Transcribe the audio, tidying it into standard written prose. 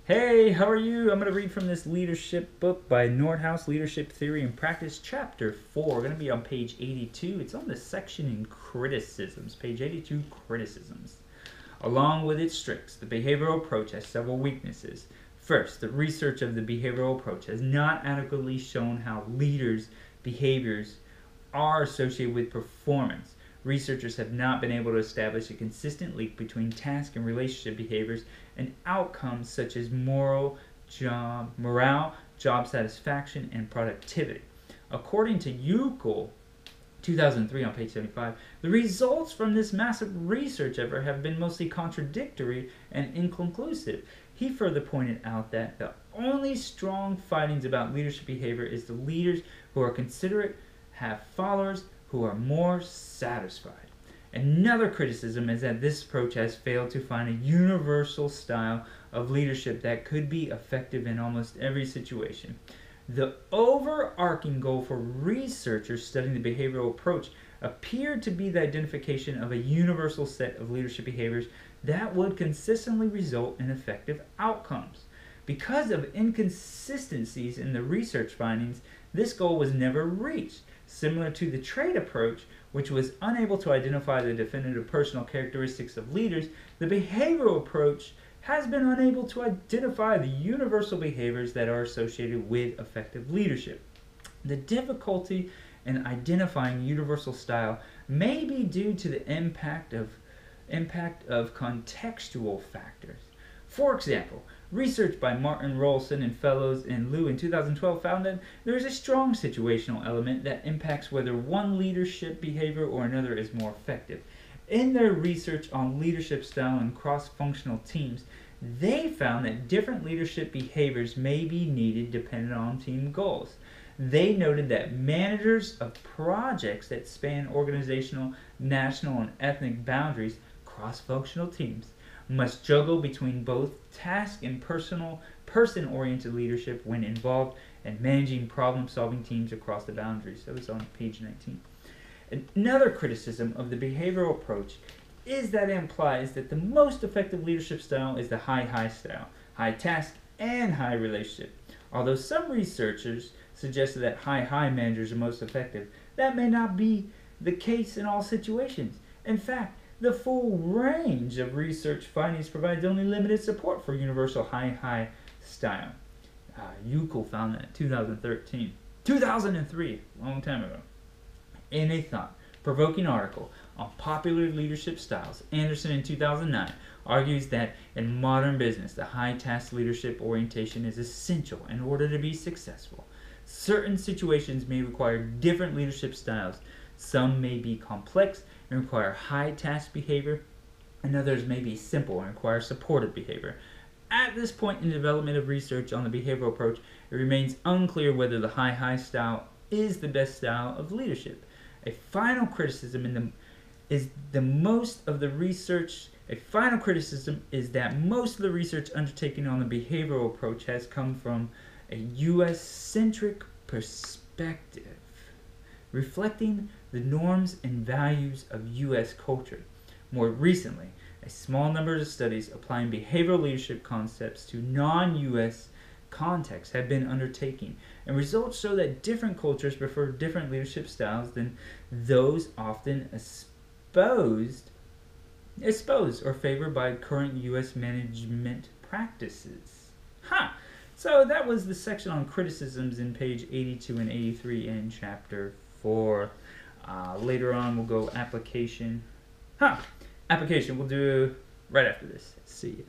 Hey, how are you? I'm going to read from this leadership book by Northouse, Leadership Theory and Practice, Chapter 4. We're going to be on page 82. It's on the section in criticisms, page 82, criticisms. Along with its strengths, the behavioral approach has several weaknesses. First, the research of the behavioral approach has not adequately shown how leaders' behaviors are associated with performance. Researchers have not been able to establish a consistent link between task and relationship behaviors and outcomes such as morale, job satisfaction, and productivity. According to Uckel, 2003 on page 75, the results from this massive research effort have been mostly contradictory and inconclusive. He further pointed out that the only strong findings about leadership behavior is the leaders who are considerate have followers who are more satisfied. Another criticism is that this approach has failed to find a universal style of leadership that could be effective in almost every situation. The overarching goal for researchers studying the behavioral approach appeared to be the identification of a universal set of leadership behaviors that would consistently result in effective outcomes. Because of inconsistencies in the research findings, this goal was never reached. Similar to the trait approach, which was unable to identify the definitive personal characteristics of leaders, the behavioral approach has been unable to identify the universal behaviors that are associated with effective leadership. The difficulty in identifying universal style may be due to the impact of contextual factors. For example, research by Martin Rolson and fellows in Liu in 2012 found that there is a strong situational element that impacts whether one leadership behavior or another is more effective. In their research on leadership style in cross-functional teams, they found that different leadership behaviors may be needed depending on team goals. They noted that managers of projects that span organizational, national, and ethnic boundaries, cross-functional teams, must juggle between both task and person-oriented leadership when involved in managing problem-solving teams across the boundaries. That was on page 19. Another criticism of the behavioral approach is that it implies that the most effective leadership style is the high-high style, high task and high relationship. Although some researchers suggested that high-high managers are most effective, that may not be the case in all situations. In fact, the full range of research findings provides only limited support for universal high-high style. Uckel found that in 2003, a long time ago. In a thought-provoking article on popular leadership styles, Anderson in 2009 argues that in modern business, the high-task leadership orientation is essential in order to be successful. Certain situations may require different leadership styles. Some may be complex and require high task behavior, and others may be simple and require supportive behavior. At this point in the development of research on the behavioral approach, it remains unclear whether the high-high style is the best style of leadership. A final criticism is that most of the research undertaken on the behavioral approach has come from a U.S.-centric perspective, reflecting the norms and values of U.S. culture. More recently, a small number of studies applying behavioral leadership concepts to non-U.S. contexts have been undertaken, and results show that different cultures prefer different leadership styles than those often espoused or favored by current U.S. management practices. So that was the section on criticisms in page 82 and 83 in chapter 4. Later on we'll go application. Application we'll do right after this. See ya.